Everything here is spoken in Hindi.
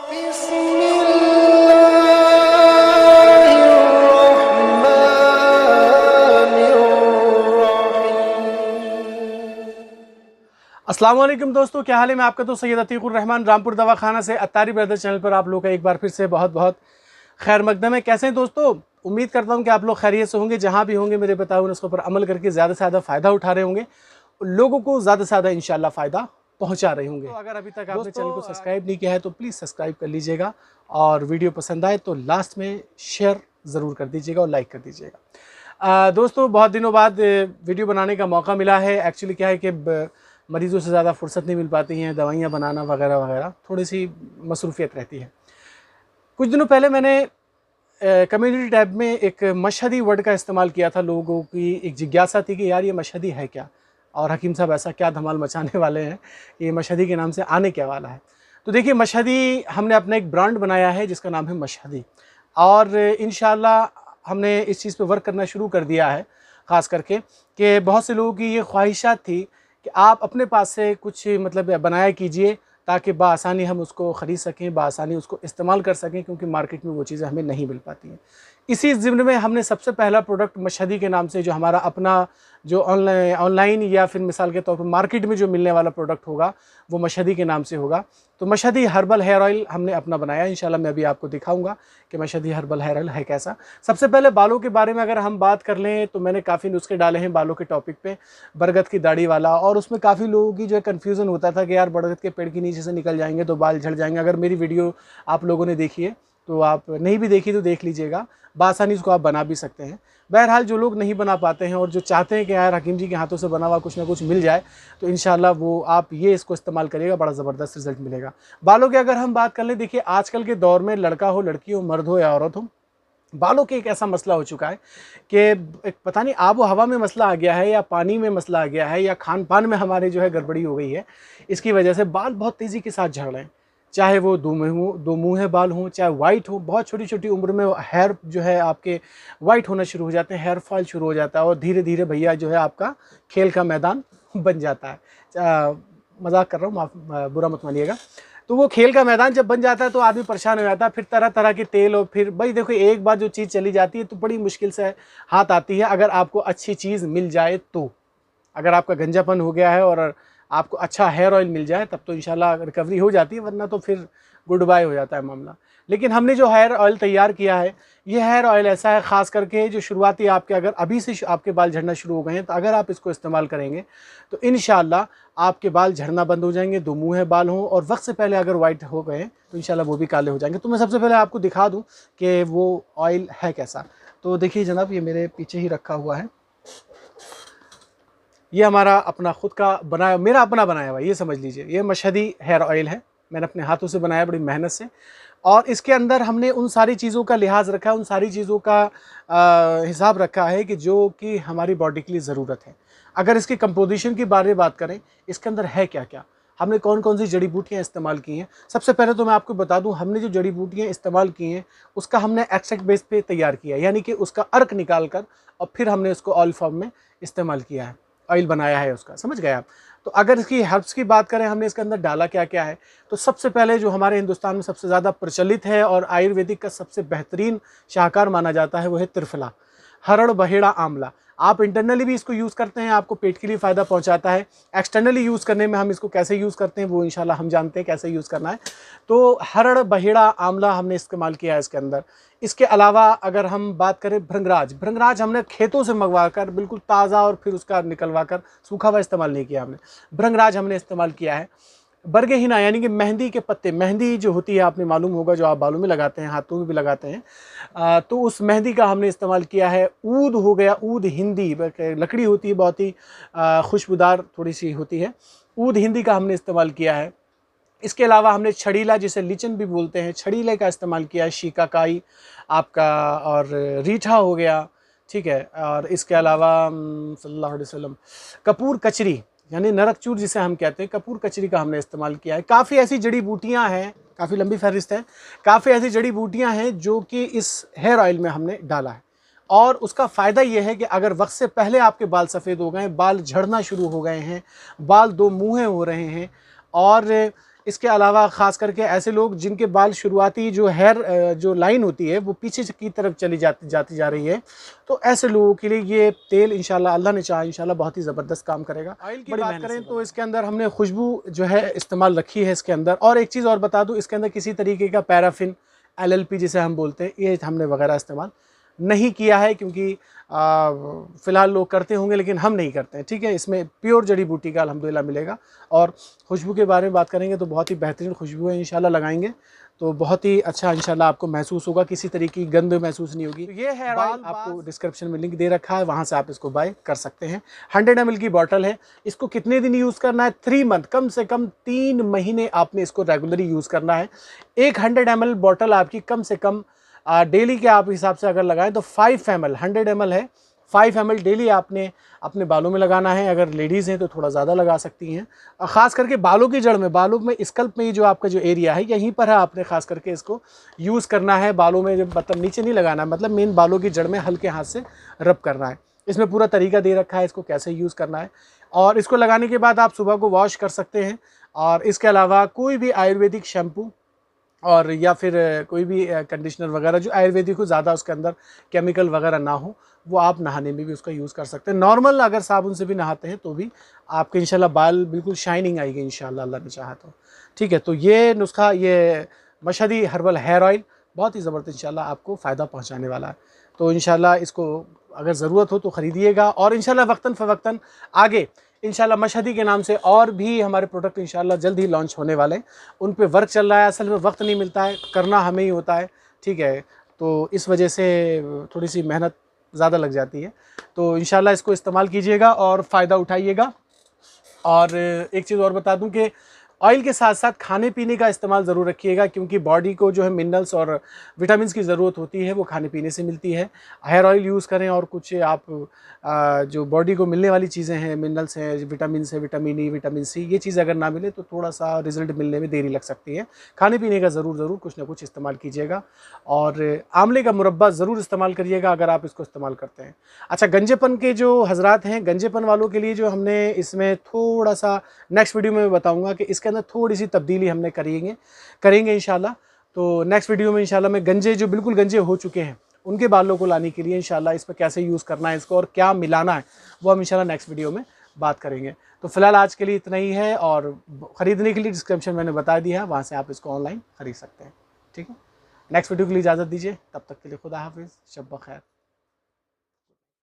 अस्सलाम वालेकुम दोस्तों, क्या हाल है। मैं आपका दोस्त सैयद अतीकुर रहमान रामपुर दवाखाना से अत्तारी ब्रदर चैनल पर आप लोग का एक बार फिर से बहुत बहुत खैर मकदम है। कैसे हैं दोस्तों? उम्मीद करता हूं कि आप लोग खैरियत से होंगे। जहां भी होंगे मेरे बताए हुए नुस्खों पर अमल करके ज़्यादा से ज़्यादा फ़ायदा उठा रहे होंगे, लोगों को ज़्यादा से ज़्यादा इंशाल्लाह फ़ायदा पहुँचा रहे होंगे। तो अगर अभी तक आपने चैनल को सब्सक्राइब नहीं किया है तो प्लीज़ सब्सक्राइब कर लीजिएगा, और वीडियो पसंद आए तो लास्ट में शेयर ज़रूर कर दीजिएगा और लाइक कर दीजिएगा। दोस्तों, बहुत दिनों बाद वीडियो बनाने का मौका मिला है। एक्चुअली क्या है कि मरीज़ों से ज़्यादा फुर्सत नहीं मिल पाती हैं, दवाइयाँ बनाना वगैरह वगैरह थोड़ी सी मसरूफ़ियत रहती है। कुछ दिनों पहले मैंने कम्युनिटी टैब में एक मशहदी वर्ड का इस्तेमाल किया था। लोगों की एक जिज्ञासा थी कि यार ये मशहदी है क्या, और हकीम साहब ऐसा क्या धमाल मचाने वाले हैं, ये मशहदी के नाम से आने क्या वाला है। तो देखिए, मशहदी हमने अपना एक ब्रांड बनाया है जिसका नाम है मशहदी, और इंशाल्लाह हमने इस चीज़ पे वर्क करना शुरू कर दिया है। ख़ास करके कि बहुत से लोगों की ये ख्वाहिशात थी कि आप अपने पास से कुछ मतलब बनाया कीजिए ताकि बआसानी हम उसको ख़रीद सकें, बआसानी उसको इस्तेमाल कर सकें, क्योंकि मार्केट में वो चीज़ें हमें नहीं मिल पाती हैं। इसी ज़िम्न में हमने सबसे पहला प्रोडक्ट मशहदी के नाम से, जो हमारा अपना जो ऑनलाइन या फिर मिसाल के तौर पर मार्केट में जो मिलने वाला प्रोडक्ट होगा वो मशहदी के नाम से होगा। तो मशहदी हर्बल हेयर ऑयल हमने अपना बनाया। इंशाल्लाह मैं अभी आपको दिखाऊंगा कि मशहदी हर्बल हेयर ऑयल है कैसा। सबसे पहले बालों के बारे में अगर हम बात कर लें तो मैंने काफ़ी नुस्खे डाले हैं बालों के टॉपिक पे, बरगद की दाढ़ी वाला, और उसमें काफ़ी लोगों की जो है कन्फ्यूज़न होता था कि यार बरगद के पेड़ के नीचे से निकल जाएंगे तो बाल झड़ जाएंगे। अगर मेरी वीडियो आप लोगों ने देखी है तो आप नहीं भी देखी तो देख लीजिएगा, बआसानी इसको आप बना भी सकते हैं। बहरहाल जो लोग नहीं बना पाते हैं और जो चाहते हैं कि यार हकीम जी के हाथों से बना हुआ कुछ ना कुछ मिल जाए, तो इंशाल्लाह वो आप ये इसको इस्तेमाल करिएगा, बड़ा ज़बरदस्त रिजल्ट मिलेगा। बालों की अगर हम बात कर लें, देखिए आजकल के दौर में लड़का हो, लड़की हो, मर्द हो या औरत हो, बालों के एक ऐसा मसला हो चुका है कि एक पता नहीं आबो हवा में मसला आ गया है, या पानी में मसला आ गया है, या खान पान में हमारे जो है गड़बड़ी हो गई है। इसकी वजह से बाल बहुत तेज़ी के साथ झड़ रहे हैं, चाहे वो दो मुँहे बाल हों, चाहे वाइट हो। बहुत छोटी छोटी उम्र में हेयर जो है आपके वाइट होना शुरू हो जाते हैं, हेयर फॉल शुरू हो जाता है, और धीरे धीरे भैया जो है आपका खेल का मैदान बन जाता है। मजाक कर रहा हूँ, माफ बुरा मत मानिएगा। तो वो खेल का मैदान जब बन जाता है तो आदमी परेशान हो जाता है, फिर तरह तरह के तेल, और फिर भाई देखो एक बार जो चीज़ चली जाती है तो बड़ी मुश्किल से हाथ आती है। अगर आपको अच्छी चीज़ मिल जाए तो, अगर आपका गंजापन हो गया है और आपको अच्छा हेयर ऑयल मिल जाए तब तो इंशाल्लाह रिकवरी हो जाती है, वरना तो फिर गुड बाय हो जाता है मामला। लेकिन हमने जो हेयर ऑयल तैयार किया है, ये हेयर ऑयल ऐसा है, ख़ास करके जो शुरुआती आपके अगर अभी से आपके बाल झड़ना शुरू हो गए हैं, तो अगर आप इसको इस्तेमाल करेंगे तो इंशाल्लाह आपके बाल झड़ना बंद हो जाएंगे। दो मुँहे बाल हों और वक्त से पहले अगर वाइट हो गए तो इंशाल्लाह वो भी काले हो जाएंगे। तो मैं सबसे पहले आपको दिखा दूँ कि वो ऑयल है कैसा। तो देखिए जनाब, ये मेरे पीछे ही रखा हुआ है, ये हमारा अपना खुद का बनाया, मेरा अपना बनाया हुआ, ये समझ लीजिए। ये मशहदी हेयर ऑयल है, मैंने अपने हाथों से बनाया बड़ी मेहनत से, और इसके अंदर हमने उन सारी चीज़ों का लिहाज रखा है, उन सारी चीज़ों का हिसाब रखा है कि जो कि हमारी बॉडी के लिए ज़रूरत है। अगर इसकी कंपोजिशन की बारे में बात करें, इसके अंदर है क्या क्या, हमने कौन कौन सी जड़ी बूटियाँ इस्तेमाल की हैं। सबसे पहले तो मैं आपको बता दूं, हमने जो जड़ी बूटियाँ इस्तेमाल की हैं उसका हमने एक्सट्रैक्ट बेस पे तैयार किया है, यानी कि उसका अर्क निकाल कर और फिर हमने उसको ऑयल फॉर्म में इस्तेमाल किया है, ऑयल बनाया है उसका। समझ गए आप? तो अगर इसकी हर्ब्स की बात करें, हमने इसके अंदर डाला क्या क्या है, तो सबसे पहले जो हमारे हिंदुस्तान में सबसे ज़्यादा प्रचलित है और आयुर्वेदिक का सबसे बेहतरीन शाहकार माना जाता है वो है त्रिफला, हरड़ बहेड़ा आंवला। आप इंटरनली भी इसको यूज़ करते हैं, आपको पेट के लिए फ़ायदा पहुंचाता है। एक्सटर्नली यूज़ करने में हम इसको कैसे यूज़ करते हैं वो इंशाल्लाह हम जानते हैं कैसे यूज़ करना है। तो हरड़ बहेड़ा आंवला हमने इस्तेमाल किया है इसके अंदर। इसके अलावा अगर हम बात करें भृंगराज हमने खेतों से मंगवा कर बिल्कुल ताज़ा और फिर उसका निकलवा कर सूखा हुआ इस्तेमाल नहीं किया हमने, भृंगराज हमने इस्तेमाल किया है। बरगे हिना यानी कि मेहंदी के पत्ते, मेहंदी जो होती है आपने मालूम होगा, जो आप बालों में लगाते हैं, हाथों में भी लगाते हैं, तो उस मेहंदी का हमने इस्तेमाल किया है। ऊद हो गया, ऊद हिंदी लकड़ी होती है, बहुत ही खुशबूदार थोड़ी सी होती है, ऊद हिंदी का हमने इस्तेमाल किया है। इसके अलावा हमने छड़ीला, जिसे लीचन भी बोलते हैं, छड़ीले का इस्तेमाल किया है, शिकाकाई आपका, और रीठा हो गया, ठीक है। और इसके अलावा सल्लल्लाहु अलैहि वसल्लम कपूर कचरी यानी नरकचूर जिसे हम कहते हैं, कपूर कचरी का हमने इस्तेमाल किया है। काफ़ी ऐसी जड़ी बूटियां हैं, काफ़ी लंबी फहरिस्त है, काफ़ी ऐसी जड़ी बूटियां हैं जो कि इस हेयर ऑयल में हमने डाला है। और उसका फ़ायदा ये है कि अगर वक्त से पहले आपके बाल सफ़ेद हो गए, बाल झड़ना शुरू हो गए हैं, बाल दो मुँहे हो रहे हैं, और इसके अलावा ख़ास करके ऐसे लोग जिनके बाल शुरुआती जो हेयर जो लाइन होती है वो पीछे की तरफ चली जाती जा रही है, तो ऐसे लोगों के लिए ये तेल इंशाल्लाह अल्लाह ने चाहा इंशाल्लाह बहुत ही ज़बरदस्त काम करेगा। ऑयल की बात करें तो इसके अंदर हमने खुशबू जो है इस्तेमाल रखी है इसके अंदर। और एक चीज़ और बता दूँ, इसके अंदर किसी तरीके का पैराफिन, LLP जिसे हम बोलते हैं, ये हमने वगैरह इस्तेमाल नहीं किया है, क्योंकि फ़िलहाल लोग करते होंगे लेकिन हम नहीं करते हैं। ठीक है, इसमें प्योर जड़ी बूटी का अल्हम्दुलिल्लाह मिलेगा। और खुशबू के बारे में बात करेंगे तो बहुत ही बेहतरीन खुशबू है, इंशाल्लाह लगाएंगे तो बहुत ही अच्छा इंशाल्लाह आपको महसूस होगा, किसी तरीके की गंद महसूस नहीं होगी। तो ये हेयर ऑयल आपको डिस्क्रिप्शन में लिंक दे रखा है, वहाँ से आप इसको बाय कर सकते हैं। 100 ml की बॉटल है। इसको कितने दिन यूज़ करना है? 3 मंथ, कम से कम 3 महीने आपने इसको रेगुलरली यूज़ करना है। एक 100 ml बॉटल आपकी कम से कम डेली के आप हिसाब से अगर लगाएं तो 5 ml, 100 ml है, 5 ml डेली आपने अपने बालों में लगाना है। अगर लेडीज़ हैं तो थोड़ा ज़्यादा लगा सकती हैं। ख़ास करके बालों की जड़ में, बालों में स्कल्प में ही जो आपका जो एरिया है यहीं पर है, आपने ख़ास करके इसको यूज़ करना है। बालों में जब मतलब नीचे नहीं लगाना है, मतलब मेन बालों की जड़ में हल्के हाथ से रब करना है। इसमें पूरा तरीका दे रखा है इसको कैसे यूज़ करना है। और इसको लगाने के बाद आप सुबह को वॉश कर सकते हैं। और इसके अलावा कोई भी आयुर्वेदिक शैम्पू और या फिर कोई भी कंडीशनर वगैरह जो आयुर्वेदिक हो, ज़्यादा उसके अंदर केमिकल वगैरह ना हो, वो आप नहाने में भी उसका यूज़ कर सकते हैं। नॉर्मल अगर साबुन से भी नहाते हैं तो भी आपके इंशाल्लाह बाल बिल्कुल शाइनिंग आएगी इंशाल्लाह, अल्लाह ने चाहा तो। ठीक है, तो ये नुस्खा, ये मशहदी हर्बल हेयर ऑयल बहुत ही ज़बरदस्त इंशाल्लाह आपको फ़ायदा पहुँचाने वाला है। तो इंशाल्लाह इसको अगर ज़रूरत हो तो ख़रीदिएगा। और इंशाल्लाह वक्तन फ़वक्तन आगे इंशाल्लाह मशहदी के नाम से और भी हमारे प्रोडक्ट इंशाल्लाह जल्द ही लॉन्च होने वाले हैं। उन पे वर्क चल रहा है, असल में वक्त नहीं मिलता है, करना हमें ही होता है। ठीक है, तो इस वजह से थोड़ी सी मेहनत ज़्यादा लग जाती है। तो इंशाल्लाह इसको इस्तेमाल कीजिएगा और फ़ायदा उठाइएगा। और एक चीज़ और बता दूं कि ऑयल के साथ साथ खाने पीने का इस्तेमाल ज़रूर रखिएगा, क्योंकि बॉडी को जो है मिनरल्स और विटामिन्स की ज़रूरत होती है, वो खाने पीने से मिलती है। हेयर ऑयल यूज़ करें और कुछ आप जो बॉडी को मिलने वाली चीज़ें हैं, मिनरल्स हैं, विटामिन्स है, विटामिन ई, विटामिन सी, ये चीज़ अगर ना मिले तो थोड़ा सा रिजल्ट मिलने में देरी लग सकती है। खाने पीने का ज़रूर कुछ ना कुछ इस्तेमाल कीजिएगा। और आंवले का मुरब्बा ज़रूर इस्तेमाल करिएगा अगर आप इसको इस्तेमाल करते हैं। अच्छा, गंजेपन के जो हजरात हैं, गंजेपन वालों के लिए जो हमने इसमें थोड़ा सा नेक्स्ट वीडियो में बताऊँगा कि इसके अंदर थोड़ी सी तब्दीली हमने करेंगे इंशाल्लाह। तो नेक्स्ट वीडियो में इंशाल्लाह मैं गंजे जो बिल्कुल गंजे हो चुके हैं उनके बालों को लाने के लिए इंशाल्लाह इस पर कैसे यूज़ करना है इसको और क्या मिलाना है, वो हम इंशाल्लाह नेक्स्ट वीडियो में बात करेंगे। तो फिलहाल आज के लिए इतना ही है। और ख़रीदने के लिए डिस्क्रिप्शन मैंने बता दिया है, वहाँ से आप इसको ऑनलाइन ख़रीद सकते हैं। ठीक है, नेक्स्ट वीडियो के लिए इजाज़त दीजिए, तब तक के लिए खुदा हाफिज़, शब ब खैर।